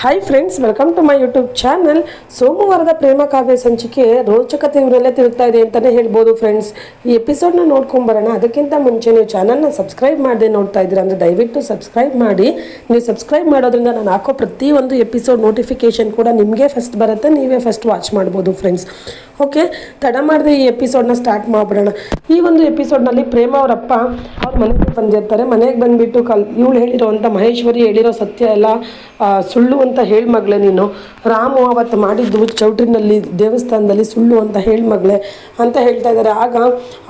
Hi friends, welcome to my YouTube channel. ಸೋಮವಾರದ ಪ್ರೇಮ ಕಾವ್ಯ ಸಂಚಿಕೆ ರೋಚಕತೆ ಇವರಲ್ಲೇ ತಿರುಗ್ತಾ ಇದೆ ಅಂತಲೇ ಹೇಳ್ಬೋದು ಫ್ರೆಂಡ್ಸ್. ಈ ಎಪಿಸೋಡ್ನ ನೋಡ್ಕೊಂಬರೋಣ. ಅದಕ್ಕಿಂತ ಮುಂಚೆ ನೀವು ಚಾನಲ್ನ ಸಬ್ಸ್ಕ್ರೈಬ್ ಮಾಡದೆ ನೋಡ್ತಾ ಇದ್ದೀರಾ ಅಂದರೆ ದಯವಿಟ್ಟು ಸಬ್ಸ್ಕ್ರೈಬ್ ಮಾಡಿ. ನೀವು ಸಬ್ಸ್ಕ್ರೈಬ್ ಮಾಡೋದ್ರಿಂದ ನಾನು ಹಾಕೋ ಪ್ರತಿಯೊಂದು ಎಪಿಸೋಡ್ ನೋಟಿಫಿಕೇಷನ್ ಕೂಡ ನಿಮಗೆ ಫಸ್ಟ್ ಬರುತ್ತೆ, ನೀವೇ ಫಸ್ಟ್ ವಾಚ್ ಮಾಡ್ಬೋದು ಫ್ರೆಂಡ್ಸ್. ಓಕೆ, ತಡ ಮಾಡದೆ ಈ ಎಪಿಸೋಡ್ನ ಸ್ಟಾರ್ಟ್ ಮಾಡಿಬಿಡೋಣ. ಈ ಒಂದು ಎಪಿಸೋಡ್ನಲ್ಲಿ ಪ್ರೇಮ ಅವರಪ್ಪ ಅವ್ರ ಮನೆಗೆ ಬಂದಿರ್ತಾರೆ. ಮನೆಗೆ ಬಂದುಬಿಟ್ಟು ಇವಳು ಹೇಳಿರೋವಂಥ ಮಹೇಶ್ವರಿ ಹೇಳಿರೋ ಸತ್ಯ ಎಲ್ಲ ಸುಳ್ಳು ಅಂತ ಹೇಳಿ ಮಗಳೇ ನೀನು, ರಾಮು ಅವತ್ತು ಮಾಡಿದ್ದು ಚೌಟ್ರಿನಲ್ಲಿ ದೇವಸ್ಥಾನದಲ್ಲಿ ಸುಳ್ಳು ಅಂತ ಹೇಳಿ ಮಗಳೇ ಅಂತ ಹೇಳ್ತಾ ಇದ್ದಾರೆ. ಆಗ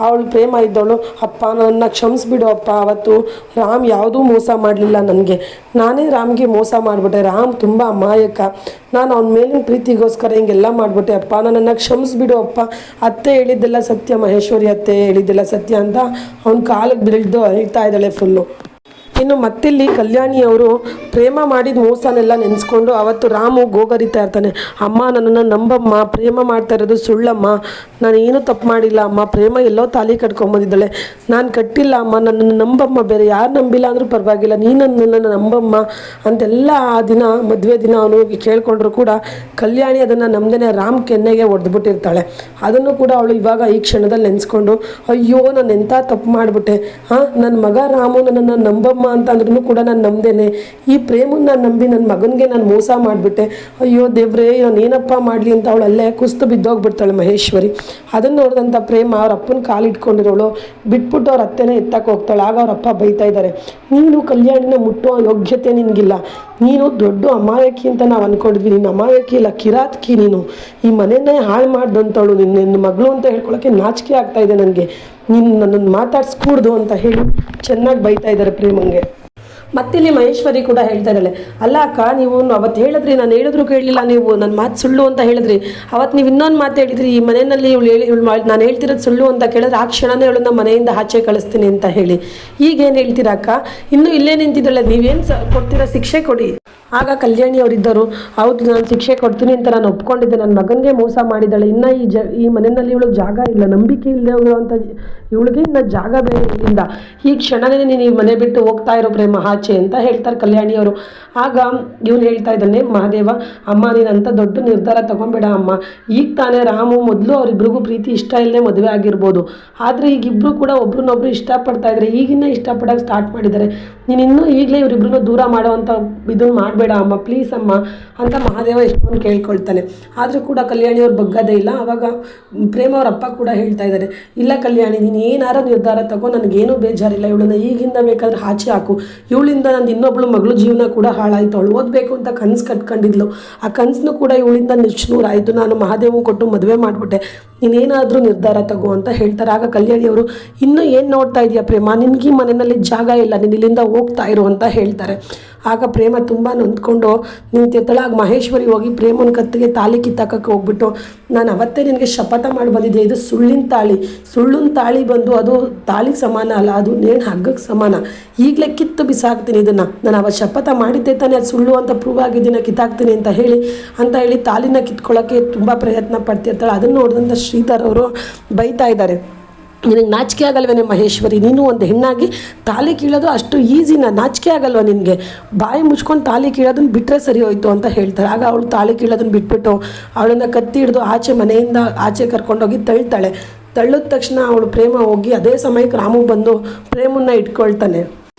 ಅವಳು ಪ್ರೇಮ ಇದ್ದವಳು, ಅಪ್ಪ ನನ್ನ ಕ್ಷಮಿಸ್ಬಿಡು ಅಪ್ಪ, ಅವತ್ತು ರಾಮ್ ಯಾವುದೂ ಮೋಸ ಮಾಡಲಿಲ್ಲ ನನಗೆ, ನಾನೇ ರಾಮ್ಗೆ ಮೋಸ ಮಾಡಿಬಿಟ್ಟೆ, ರಾಮ್ ತುಂಬ ಅಮಾಯಕ, ನಾನು ಅವನ ಮೇಲಿನ ಪ್ರೀತಿಗೋಸ್ಕರ ಹಿಂಗೆಲ್ಲ ಮಾಡಿಬಿಟ್ಟೆ ಅಪ್ಪ, ನನ್ನನ್ನು ಕ್ಷಮಿಸ್ಬಿಡು ಅಪ್ಪ, ಅತ್ತೆ ಹೇಳಿದ್ದೆಲ್ಲ ಸತ್ಯ, ಮಹೇಶ್ವರಿ ಅತ್ತೆ ಹೇಳಿದ್ದೆಲ್ಲ ಸತ್ಯ ಅಂತ ಅವ್ನ ಕಾಲಿಗೆ ಬಿಳಿದು ಹೇಳ್ತಾ ಇದ್ದಾಳೆ ಫುಲ್ಲು. ಇನ್ನು ಮತ್ತಿಲ್ಲಿ ಕಲ್ಯಾಣಿಯವರು ಪ್ರೇಮ ಮಾಡಿದ ಮೋಸನೆಲ್ಲ ನೆನೆಸ್ಕೊಂಡು ಅವತ್ತು ರಾಮು ಗೋಗರಿತಾ ಇರ್ತಾನೆ. ಅಮ್ಮ ನನ್ನನ್ನು ನಂಬಮ್ಮ, ಪ್ರೇಮ ಮಾಡ್ತಾ ಇರೋದು ಸುಳ್ಳಮ್ಮ, ನಾನು ಏನೂ ತಪ್ಪು ಮಾಡಿಲ್ಲ ಅಮ್ಮ, ಪ್ರೇಮ ಎಲ್ಲೋ ತಾಲಿ ಕಟ್ಕೊಂಬಂದಿದ್ದಾಳೆ, ನಾನು ಕಟ್ಟಿಲ್ಲ ಅಮ್ಮ, ನನ್ನನ್ನು ನಂಬಮ್ಮ, ಬೇರೆ ಯಾರು ನಂಬಿಲ್ಲ ಅಂದರೂ ಪರವಾಗಿಲ್ಲ, ನೀನು ನನ್ನನ್ನು ನಂಬಮ್ಮ ಅಂತೆಲ್ಲ ಆ ದಿನ ಮದುವೆ ದಿನ ಅವನು ಕೇಳ್ಕೊಂಡ್ರು ಕೂಡ ಕಲ್ಯಾಣಿ ಅದನ್ನು ನಮ್ಮದೇ ರಾಮ್ ಕೆನ್ನೆಗೆ ಹೊಡೆದ್ಬಿಟ್ಟಿರ್ತಾಳೆ. ಅದನ್ನು ಕೂಡ ಅವಳು ಇವಾಗ ಈ ಕ್ಷಣದಲ್ಲಿ ನೆನೆಸ್ಕೊಂಡು, ಅಯ್ಯೋ ನಾನು ಎಂಥ ತಪ್ಪು ಮಾಡಿಬಿಟ್ಟೆ, ನನ್ನ ಮಗ ರಾಮು ನನ್ನನ್ನು ನಂಬಮ್ಮ ಅಂತ ಅಂದ್ರೂ ಕೂಡ ನಾನು ನಂಬ್ದೇನೆ, ಈ ಪ್ರೇಮನ್ನ ನಂಬಿ ನನ್ನ ಮಗನಿಗೆ ನಾನು ಮೋಸ ಮಾಡಿಬಿಟ್ಟೆ, ಅಯ್ಯೋ ದೇವ್ರೇ ನಾನು ಏನಪ್ಪ ಮಾಡಲಿ ಅಂತ ಅವಳು ಅಲ್ಲೇ ಕುಸ್ತು ಬಿದ್ದೋಗ್ಬಿಡ್ತಾಳೆ ಮಹೇಶ್ವರಿ. ಅದನ್ನು ನೋಡಿದಂಥ ಪ್ರೇಮ ಅವ್ರ ಅಪ್ಪನ ಕಾಲಿಟ್ಕೊಂಡಿರೋಳು ಬಿಟ್ಬಿಟ್ಟು ಅವ್ರ ಅತ್ತೆನೇ ಎತ್ತಕ್ಕೆ ಹೋಗ್ತಾಳೆ. ಆಗ ಅವ್ರ ಅಪ್ಪ ಬೈತಾ ಇದ್ದಾರೆ, ನೀನು ಕಲ್ಯಾಣಿನ ಮುಟ್ಟುವ ಯೋಗ್ಯತೆ ನಿನಗಿಲ್ಲ, ನೀನು ದೊಡ್ಡ ಅಮಾಯಕಿ ಅಂತ ನಾವು ಅಂದ್ಕೊಂಡಿದ್ವಿ, ನೀನು ಅಮಾಯಕಿ ಇಲ್ಲ ಕಿರಾತ್ಕಿ, ನೀನು ಈ ಮನೆಯನ್ನೇ ಹಾಳು ಮಾಡ್ದಂಥವಳು, ನಿನ್ನ ಮಗಳು ಅಂತ ಹೇಳ್ಕೊಳ್ಳೋಕ್ಕೆ ನಾಚಿಕೆ ಆಗ್ತಾ ಇದೆ ನನಗೆ, ನೀನು ನನ್ನನ್ನು ಮಾತಾಡ್ಸ್ಕೂಡ್ದು ಅಂತ ಹೇಳಿ ಚೆನ್ನಾಗಿ ಬೈತಾ ಇದ್ದಾರೆ ಪ್ರೇಮಂಗೆ. ಮತ್ತಿಲ್ಲಿ ಮಹೇಶ್ವರಿ ಕೂಡ ಹೇಳ್ತಾ ಇದ್ದಾಳೆ, ಅಲ್ಲ ಅಕ್ಕ ನೀವು ಅವತ್ತು ಹೇಳಿದ್ರಿ, ನಾನು ಹೇಳಿದ್ರು ಕೇಳಲಿಲ್ಲ, ನೀವು ನನ್ನ ಮಾತು ಸುಳ್ಳು ಅಂತ ಹೇಳಿದ್ರಿ, ಅವತ್ತು ನೀವು ಇನ್ನೊಂದು ಮಾತು ಹೇಳಿದ್ರಿ, ಈ ಮನೆಯಲ್ಲಿ ಇವಳು ನಾನು ಹೇಳ್ತಿರೋದು ಸುಳ್ಳು ಅಂತ ಕೇಳಿದ್ರೆ ಆ ಕ್ಷಣನೇ ಇವಳನ್ನ ಮನೆಯಿಂದ ಆಚೆ ಕಳಿಸ್ತೀನಿ ಅಂತ ಹೇಳಿ, ಈಗೇನು ಹೇಳ್ತೀರಾ ಅಕ್ಕ, ಇನ್ನೂ ಇಲ್ಲೇ ನಿಂತಿದ್ದಾಳೆ, ನೀವೇನು ಕೊಡ್ತೀರಾ, ಶಿಕ್ಷೆ ಕೊಡಿ. ಆಗ ಕಲ್ಯಾಣಿ ಅವರಿದ್ದರು, ಹೌದು ನಾನು ಶಿಕ್ಷೆ ಕೊಡ್ತೀನಿ ಅಂತ ನಾನು ಒಪ್ಕೊಂಡಿದ್ದೆ, ನನ್ನ ಮಗನಿಗೆ ಮೋಸ ಮಾಡಿದ್ದಾಳೆ, ಇನ್ನು ಈ ಮನೆಯಲ್ಲಿ ಇವಳಿಗೆ ಜಾಗ ಇಲ್ಲ, ನಂಬಿಕೆ ಇಲ್ಲದೆ ಹೋಗಿರೋವಂಥ ಇವಳಿಗೆ ಇನ್ನು ಜಾಗ ಬೇರೆ ಇಲ್ಲಿಂದ, ಈ ಕ್ಷಣನೇ ನೀನು ಈ ಮನೆ ಬಿಟ್ಟು ಹೋಗ್ತಾ ಇರೋ ಪ್ರೇಮ ಆಚೆ ಅಂತ ಹೇಳ್ತಾರೆ ಕಲ್ಯಾಣಿಯವರು. ಆಗ ಇವನು ಹೇಳ್ತಾ ಇದ್ದಾನೆ ಮಹಾದೇವ, ಅಮ್ಮ ನೀನಂತ ದೊಡ್ಡ ನಿರ್ಧಾರ ತೊಗೊಂಬೇಡ ಅಮ್ಮ, ಈಗ ತಾನೇ ರಾಮು ಮೊದಲು ಅವರಿಬ್ರಿಗೂ ಪ್ರೀತಿ ಇಷ್ಟ ಇಲ್ಲದೆ ಮದುವೆ ಆಗಿರ್ಬೋದು, ಆದರೆ ಈಗಿಬ್ಬರು ಕೂಡ ಒಬ್ರನ್ನೊಬ್ರು ಇಷ್ಟಪಡ್ತಾ ಇದ್ದಾರೆ, ಈಗಿನ್ನ ಇಷ್ಟಪಡೋಕೆ ಸ್ಟಾರ್ಟ್ ಮಾಡಿದ್ದಾರೆ, ನೀನು ಇನ್ನೂ ಈಗಲೇ ಇವರಿಬ್ರನ್ನೂ ದೂರ ಮಾಡೋವಂಥ ಇದನ್ನು ಮಾಡಬೇಡ ಅಮ್ಮ ಪ್ಲೀಸ್ ಅಮ್ಮ ಅಂತ ಮಹಾದೇವ ಎಷ್ಟೊಂದು ಕೇಳ್ಕೊಳ್ತಾನೆ. ಆದರೂ ಕೂಡ ಕಲ್ಯಾಣಿಯವ್ರು ಬಗ್ಗದೇ ಇಲ್ಲ. ಆವಾಗ ಪ್ರೇಮ ಅವ್ರ ಅಪ್ಪ ಕೂಡ ಹೇಳ್ತಾ ಇದ್ದಾರೆ, ಇಲ್ಲ ಕಲ್ಯಾಣಿ ನೀನು ಏನಾರ ನಿರ್ಧಾರ ತಗೋ, ನನಗೇನೂ ಬೇಜಾರಿಲ್ಲ, ಇವಳನ್ನ ಈಗಿಂದ ಬೇಕಾದ್ರೆ ಆಚೆ ಹಾಕು, ಇವಳಿಂದ ನಂದು ಇನ್ನೊಬ್ಳು ಮಗಳು ಜೀವನ ಕೂಡ ಹಾಳಾಯಿತು, ಅವಳು ಓದಬೇಕು ಅಂತ ಕನಸು ಕಟ್ಕೊಂಡಿದ್ಲು, ಆ ಕನಸನ್ನು ಕೂಡ ಇವಳಿಂದ ನಿಶ್ನೂರಾಯಿತು, ನಾನು ಮಹಾದೇವ ಕೊಟ್ಟು ಮದುವೆ ಮಾಡಿಬಿಟ್ಟೆ, ನೀನೇನಾದರೂ ನಿರ್ಧಾರ ತಗೋ ಅಂತ ಹೇಳ್ತಾರೆ. ಆಗ ಕಲ್ಯಾಣಿಯವರು, ಇನ್ನೂ ಏನು ನೋಡ್ತಾ ಇದೆಯಾ ಪ್ರೇಮ, ನಿನಗೆ ಈ ಮನೆಯಲ್ಲಿ ಜಾಗ ಇಲ್ಲ, ನೀನು ಇಲ್ಲಿಂದ ಹೋಗ್ತಾ ಇರು ಅಂತ ಹೇಳ್ತಾರೆ. ಆಗ ಪ್ರೇಮ ತುಂಬ ನೊಂದ್ಕೊಂಡು ನಿಂತಿರ್ತಾಳೆ. ಆಗ ಮಹೇಶ್ವರಿ ಹೋಗಿ ಪ್ರೇಮನ ಕತ್ತಿಗೆ ತಾಳಿ ಕಿತ್ತಾಕಕ್ಕೆ ಹೋಗ್ಬಿಟ್ಟು, ನಾನು ಅವತ್ತೇ ನಿನಗೆ ಶಪಥ ಮಾಡಿ ಬಂದಿದ್ದೆ, ಇದು ಸುಳ್ಳಿನ ತಾಳಿ ಬಂದು ಅದು ತಾಳಿಗೆ ಸಮಾನ ಅಲ್ಲ, ಅದು ನೇಣು ಹಗ್ಗಕ್ಕೆ ಸಮಾನ, ಈಗಲೇ ಕಿತ್ತು ಬಿಸಾಕ್ತೀನಿ ಇದನ್ನು, ನಾನು ಅವತ್ತು ಶಪಥ ಮಾಡಿದ್ದೆ ತಾನೇ, ಅದು ಸುಳ್ಳು ಅಂತ ಪ್ರೂವ್ ಆಗಿದ್ದೀನಿ, ಕಿತ್ತಾಕ್ತೀನಿ ಅಂತ ಹೇಳಿ ತಾಳಿನ ಕಿತ್ಕೊಳ್ಳೋಕ್ಕೆ ತುಂಬ ಪ್ರಯತ್ನ ಪಡ್ತಿರ್ತಾಳೆ. ಅದನ್ನು ನೋಡಿದಂಥ ಶ್ರೀಧರ್ ಅವರು ಬೈತಾ ಇದ್ದಾರೆ, ನಿನಗೆ ನಾಚಿಕೆ ಆಗಲ್ವೇನೆ ಮಹೇಶ್ವರಿ, ನೀನು ಒಂದು ಹೆಣ್ಣಾಗಿ ತಾಲಿ ಕೀಳೋದು ಅಷ್ಟು ಈಸಿನ, ನಾಚಿಕೆ ಆಗಲ್ವ ನಿನಗೆ, ಬಾಯಿ ಮುಚ್ಕೊಂಡು ತಾಲಿ ಕೀಳೋದನ್ನು ಬಿಟ್ಟರೆ ಸರಿ ಹೋಯ್ತು ಅಂತ ಹೇಳ್ತಾರೆ. ಆಗ ಅವಳು ತಾಲಿ ಕೀಳೋದನ್ನು ಬಿಟ್ಬಿಟ್ಟು ಅವಳನ್ನು ಕತ್ತಿ ಹಿಡಿದು ಮನೆಯಿಂದ ಆಚೆ ಕರ್ಕೊಂಡೋಗಿ ತಳ್ತಾಳೆ. ತಳ್ಳಿದ ತಕ್ಷಣ ಅವಳು ಪ್ರೇಮ ಹೋಗಿ ಅದೇ ಸಮಯಕ್ಕೆ ರಾಮು ಬಂದು ಪ್ರೇಮನ್ನ ಇಟ್ಕೊಳ್ತಾನೆ.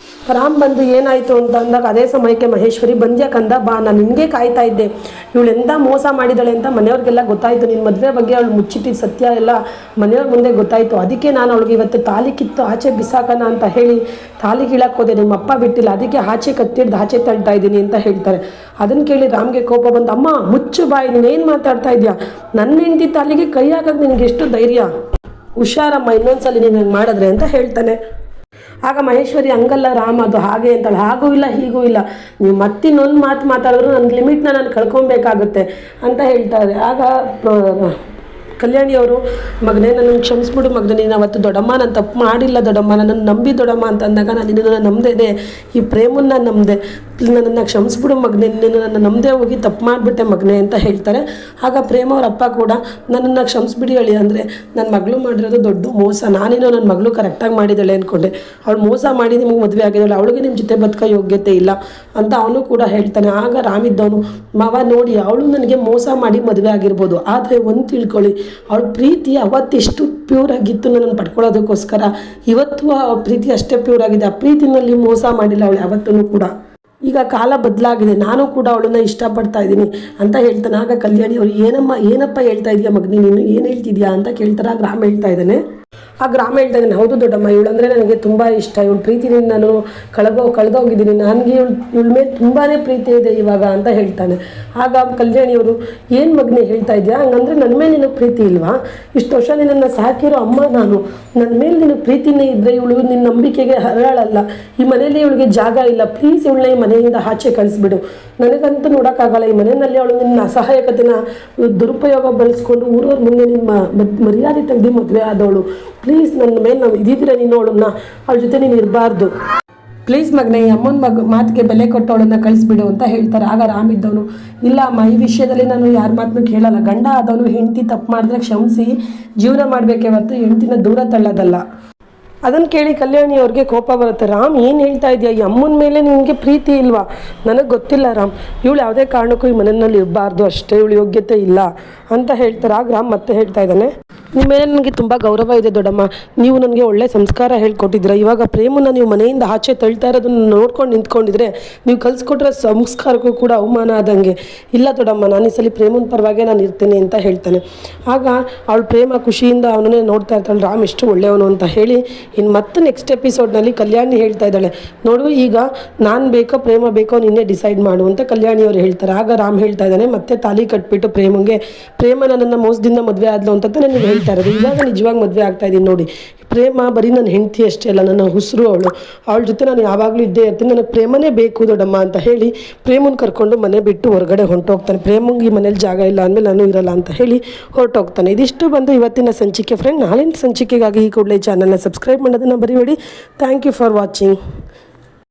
ರಾಮ್ ಬಂದು ಏನಾಯಿತು ಅಂತ ಅಂದಾಗ ಅದೇ ಸಮಯಕ್ಕೆ ಮಹೇಶ್ವರಿ ಬಂದ್ಯಾಕಂದ, ಬಾ ನಾನು ನಿನಗೆ ಕಾಯ್ತಾ ಇದ್ದೆ, ಇವಳು ಎಂಥ ಮೋಸ ಮಾಡಿದ್ದಾಳೆ ಅಂತ ಮನೆಯವ್ರಿಗೆಲ್ಲ ಗೊತ್ತಾಯಿತು, ನಿನ್ನ ಮದುವೆ ಬಗ್ಗೆ ಅವಳು ಮುಚ್ಚಿಟ್ಟಿದ್ದ ಸತ್ಯ ಎಲ್ಲ ಮನೆಯವ್ರ ಮುಂದೆ ಗೊತ್ತಾಯಿತು, ಅದಕ್ಕೆ ನಾನು ಅವಳಿಗೆ ಇವತ್ತು ತಾಲಿ ಕಿತ್ತು ಆಚೆ ಬಿಸಾಕೋಣ ಅಂತ ಹೇಳಿ ತಾಲಿ ಕೀಳಕ್ಕೆ ಹೋದೆ, ನಿಮ್ಮ ಅಪ್ಪ ಬಿಟ್ಟಿಲ್ಲ, ಅದಕ್ಕೆ ಆಚೆ ಕತ್ತಿಡ್ದು ಆಚೆ ತಳ್ತಾ ಇದ್ದೀನಿ ಅಂತ ಹೇಳ್ತಾರೆ. ಅದನ್ನು ಕೇಳಿ ರಾಮ್ಗೆ ಕೋಪ ಬಂದು, ಅಮ್ಮ ಮುಚ್ಚು ಬಾಯಿ, ನೀನೇನು ಮಾತಾಡ್ತಾ ಇದೆಯಾ, ನನ್ನ ಹೆಂಡತಿ ತಾಲಿಗೆ ಕೈ ಹಾಕೋದು ನಿನಗೆ ಎಷ್ಟು ಧೈರ್ಯ, ಹುಷಾರಮ್ಮ ಇನ್ನೊಂದ್ಸಲಿ ನೀನು ಹಂಗೆ ಮಾಡಿದ್ರೆ ಅಂತ ಹೇಳ್ತಾನೆ. ಆಗ ಮಹೇಶ್ವರಿ ಹಂಗಲ್ಲ ರಾಮ್, ಅದು ಹಾಗೆ ಅಂತಾಳೆ, ಹಾಗೂ ಇಲ್ಲ ಹೀಗೂ ಇಲ್ಲ, ನೀವು ಮತ್ತಿನ್ನೊಂದು ಮಾತು ಮಾತಾಡಿದ್ರು ನನ್ನ ಲಿಮಿಟ್ನ ನಾನು ಕಳ್ಕೊಬೇಕಾಗುತ್ತೆ ಅಂತ ಹೇಳ್ತಾರೆ. ಆಗ ಕಲ್ಯಾಣಿಯವರು, ಮಗನೇ ನನ್ನನ್ನು ಕ್ಷಮಿಸ್ಬಿಡು ಮಗನೇ, ನೀನು ಅವತ್ತು ದೊಡ್ಡಮ್ಮ ನಾನು ತಪ್ಪು ಮಾಡಿಲ್ಲ ದೊಡ್ಡಮ್ಮ, ನನ್ನನ್ನು ನಂಬಿ ದೊಡ್ಡಮ್ಮ ಅಂತ ಅಂದಾಗ ನಾನು ನಿನ್ನನ್ನು ನಂಬ್ದೇನೆ, ಈ ಪ್ರೇಮನ್ನ ನಂಬಿದೆ, ನನ್ನನ್ನು ಕ್ಷಮಿಸ್ಬಿಡು ಮಗನೇ, ನೀನು ನನ್ನ ನಮ್ಮದೇ ಹೋಗಿ ತಪ್ಪು ಮಾಡಿಬಿಟ್ಟೆ ಮಗನೇ ಅಂತ ಹೇಳ್ತಾರೆ. ಆಗ ಪ್ರೇಮ ಅವ್ರ ಅಪ್ಪ ಕೂಡ ನನ್ನನ್ನು ಕ್ಷಮಿಸ್ಬಿಡಿ ಹೇಳಿ, ಅಂದರೆ ನನ್ನ ಮಗಳು ಮಾಡಿರೋದು ದೊಡ್ಡ ಮೋಸ, ನಾನೇನೋ ನನ್ನ ಮಗಳು ಕರೆಕ್ಟಾಗಿ ಮಾಡಿದ್ದಾಳೆ ಅಂದ್ಕೊಂಡೆ, ಅವಳು ಮೋಸ ಮಾಡಿ ನಿಮಗೆ ಮದುವೆ ಆಗಿದ್ದಾಳೆ, ಅವಳಿಗೆ ನಿಮ್ಮ ಜೊತೆ ಬದುಕೋ ಯೋಗ್ಯತೆ ಇಲ್ಲ ಅಂತ ಅವನು ಕೂಡ ಹೇಳ್ತಾನೆ. ಆಗ ರಾಮಿದ್ದವನು, ಮಾವ ನೋಡಿ ಅವಳು ನನಗೆ ಮೋಸ ಮಾಡಿ ಮದುವೆ ಆಗಿರ್ಬೋದು, ಆದರೆ ಒಂದು ತಿಳ್ಕೊಳ್ಳಿ, ಅವಳ ಪ್ರೀತಿ ಅವತ್ತೆಷ್ಟು ಪ್ಯೂರ್ ಆಗಿತ್ತು ನನ್ನನ್ನು ಪಡ್ಕೊಳ್ಳೋದಕ್ಕೋಸ್ಕರ, ಇವತ್ತು ಆ ಪ್ರೀತಿ ಅಷ್ಟೇ ಪ್ಯೂರ್ ಆಗಿದೆ. ಆ ಪ್ರೀತಿನಲ್ಲಿ ಮೋಸ ಮಾಡಿಲ್ಲ ಅವಳು ಯಾವತ್ತೂ ಕೂಡ. ಈಗ ಕಾಲ ಬದಲಾಗಿದೆ, ನಾನು ಕೂಡ ಅವಳನ್ನ ಇಷ್ಟಪಡ್ತಾ ಇದ್ದೀನಿ ಅಂತ ಹೇಳ್ತಾನೆ. ಆಗ ಕಲ್ಯಾಣಿ ಅವರು, ಏನಪ್ಪ ಹೇಳ್ತಾ ಇದೆಯಾ ಮಗನಿ, ನೀನು ಏನು ಹೇಳ್ತಿದ್ಯಾ ಅಂತ ಕೇಳ್ತಾರೆ. ಆಗ ರಾಮ ಹೇಳ್ತಾ ಇದ್ದಾನೆ, ಹೌದು ದೊಡ್ಡಮ್ಮ, ಇವಳಂದರೆ ನನಗೆ ತುಂಬ ಇಷ್ಟ, ಇವಳು ಪ್ರೀತಿನಿಂದ ನಾನು ಕಳೆದೋಗಿದ್ದೀನಿ, ನನಗೆ ಇವಳ ಮೇಲೆ ತುಂಬಾ ಪ್ರೀತಿ ಇದೆ ಇವಾಗ ಅಂತ ಹೇಳ್ತಾನೆ. ಆಗ ಕಲ್ಯಾಣಿಯವರು, ಏನು ಮಗನೇ ಹೇಳ್ತಾ ಇದೆಯಾ, ಹಂಗಂದ್ರೆ ನನ್ನ ಮೇಲೆ ನಿನಗೆ ಪ್ರೀತಿ ಇಲ್ವಾ, ಇಷ್ಟು ವರ್ಷ ನಿನ್ನನ್ನು ಸಾಕಿರೋ ಅಮ್ಮ ನಾನು, ನನ್ನ ಮೇಲೆ ನಿನಗೆ ಪ್ರೀತಿನೇ ಇದ್ದರೆ ಇವಳು ನಿನ್ನ ನಂಬಿಕೆಗೆ ಹರಳಲ್ಲ, ಈ ಮನೆಯಲ್ಲಿ ಇವಳಿಗೆ ಜಾಗ ಇಲ್ಲ, ಪ್ಲೀಸ್ ಇವಳನ್ನ ಈ ಮನೆಯಿಂದ ಆಚೆ ಕಳಿಸ್ಬಿಡು, ನನಗಂತೂ ನೋಡೋಕ್ಕಾಗಲ್ಲ, ಈ ಮನೆಯಲ್ಲಿ ಅವಳು ನಿನ್ನ ಅಸಹಾಯಕತೆನ ದುರುಪಯೋಗ ಬಳಸ್ಕೊಂಡು ಊರವ್ರ ಮುಂದೆ ನಿಮ್ಮ ಮರ್ಯಾದೆ ತೆಗೆದು ಮದುವೆ ಆದವಳು, ಪ್ಲೀಸ್ ನನ್ನ ಮೇಲೆ ನಾವು ಇದ್ದಿದ್ರೆ ನೀನು ಅವಳ ಜೊತೆ ನೀನು ಇರಬಾರ್ದು, ಪ್ಲೀಸ್ ಮಗನೇ ಈ ಅಮ್ಮನ ಮಾತಿಗೆ ಬೆಲೆ ಕೊಟ್ಟು ಅವಳನ್ನು ಕಳಿಸ್ಬಿಡು ಅಂತ ಹೇಳ್ತಾರೆ. ಆಗ ರಾಮಿದ್ದವನು, ಇಲ್ಲ ಅಮ್ಮ, ಈ ವಿಷಯದಲ್ಲಿ ನಾನು ಯಾರ ಮಾತನ್ನು ಕೇಳಲ್ಲ, ಗಂಡ ಆದವನು ಹೆಂಡತಿ ತಪ್ಪು ಮಾಡಿದ್ರೆ ಕ್ಷಮಿಸಿ ಜೀವನ ಮಾಡಬೇಕೇ ಹೊರತು ಹೆಂಡತಿನ ದೂರ ತಳ್ಳೋದಲ್ಲ. ಅದನ್ನು ಕೇಳಿ ಕಲ್ಯಾಣಿ ಅವ್ರಿಗೆ ಕೋಪ ಬರುತ್ತೆ. ರಾಮ್, ಏನು ಹೇಳ್ತಾ ಇದೆಯಾ, ಈ ಅಮ್ಮನ ಮೇಲೆ ನಿನಗೆ ಪ್ರೀತಿ ಇಲ್ವಾ, ನನಗೆ ಗೊತ್ತಿಲ್ಲ ರಾಮ್, ಇವಳು ಯಾವುದೇ ಕಾರಣಕ್ಕೂ ಈ ಮನೆಯಲ್ಲಿ ಇರಬಾರ್ದು ಅಷ್ಟೇ, ಇವಳು ಯೋಗ್ಯತೆ ಇಲ್ಲ ಅಂತ ಹೇಳ್ತಾರೆ. ಆಗ ರಾಮ್ ಮತ್ತೆ ಹೇಳ್ತಾ ಇದ್ದಾನೆ, ನಿಮ್ಮ ಮೇಲೆ ನನಗೆ ತುಂಬ ಗೌರವ ಇದೆ ದೊಡ್ಡಮ್ಮ, ನೀವು ನನಗೆ ಒಳ್ಳೆ ಸಂಸ್ಕಾರ ಹೇಳ್ಕೊಟ್ಟಿದ್ದೀರ, ಇವಾಗ ಪ್ರೇಮನ ನೀವು ಮನೆಯಿಂದ ಆಚೆ ತಳ್ತಾ ಇರೋದನ್ನು ನೋಡ್ಕೊಂಡು ನಿಂತ್ಕೊಂಡಿದ್ರೆ ನೀವು ಕಲಿಸ್ಕೊಟ್ರೆ ಸಂಸ್ಕಾರಕ್ಕೂ ಕೂಡ ಅವಮಾನ ಆದಂಗೆ. ಇಲ್ಲ ದೊಡ್ಡಮ್ಮ, ನಾನು ಈ ಸಲ ಪ್ರೇಮನ ಪರವಾಗಿ ನಾನು ಇರ್ತೀನಿ ಅಂತ ಹೇಳ್ತಾನೆ. ಆಗ ಅವಳು ಪ್ರೇಮ ಖುಷಿಯಿಂದ ಅವನನ್ನೇ ನೋಡ್ತಾ ಇರ್ತಾಳೆ, ರಾಮ್ ಎಷ್ಟು ಒಳ್ಳೆಯವನು ಅಂತ ಹೇಳಿ. ಇನ್ನು ಮತ್ತೆ ನೆಕ್ಸ್ಟ್ ಎಪಿಸೋಡ್ನಲ್ಲಿ ಕಲ್ಯಾಣಿ ಹೇಳ್ತಾ ಇದ್ದಾಳೆ, ನೋಡು ಈಗ ನಾನು ಬೇಕೋ ಪ್ರೇಮ ಬೇಕೋ ನಿನ್ನೆ ಡಿಸೈಡ್ ಮಾಡು ಅಂತ ಕಲ್ಯಾಣಿಯವರು ಹೇಳ್ತಾರೆ. ಆಗ ರಾಮ್ ಹೇಳ್ತಾ ಇದ್ದಾನೆ, ಮತ್ತೆ ತಾಲಿ ಕಟ್ಬಿಟ್ಟು ಪ್ರೇಮ ನನ್ನ ಮೋಸದಿಂದ ಮದುವೆ ಆದ್ಲು ಅಂತ ನನಗೆ ಹೇಳ್ತಾ ಇರೋದು, ಇವಾಗ ನಿಜವಾಗಿ ಮದುವೆ ಆಗ್ತಾ ಇದ್ದೀನಿ ನೋಡಿ, ಪ್ರೇಮ ಬರೀ ನನ್ನ ಹೆಂಡತಿ ಅಷ್ಟೇ ಅಲ್ಲ, ನನ್ನ ಉಸಿರು ಅವಳ ಜೊತೆ ನಾನು ಯಾವಾಗಲೂ ಇದ್ದೇ ಇರ್ತೀನಿ, ನನಗೆ ಪ್ರೇಮನೇ ಬೇಕು ದೊಡ್ಡಮ್ಮ ಅಂತ ಹೇಳಿ ಪ್ರೇಮನ ಕರ್ಕೊಂಡು ಮನೆ ಬಿಟ್ಟು ಹೊರಗಡೆ ಹೊಂಟೋಗ್ತಾನೆ. ಪ್ರೇಮಂಗೆ ಈ ಮನೇಲಿ ಜಾಗ ಇಲ್ಲ ಅಂದಮೇಲೆ ನಾನು ಇರಲ್ಲ ಅಂತ ಹೇಳಿ ಹೊರಟೋಗ್ತಾನೆ. ಇದಿಷ್ಟು ಬಂದು ಇವತ್ತಿನ ಸಂಚಿಕೆ ಫ್ರೆಂಡ್. ನಾಳಿನ ಸಂಚಿಕೆಗಾಗಿ ಈ ಕೂಡಲೇ ಚಾನಲ್ನ ಸಬ್ಸ್ಕ್ರೈಬ್ ಮಾಡೋದನ್ನು ಬರೀಬೇಡಿ. Thank you for watching.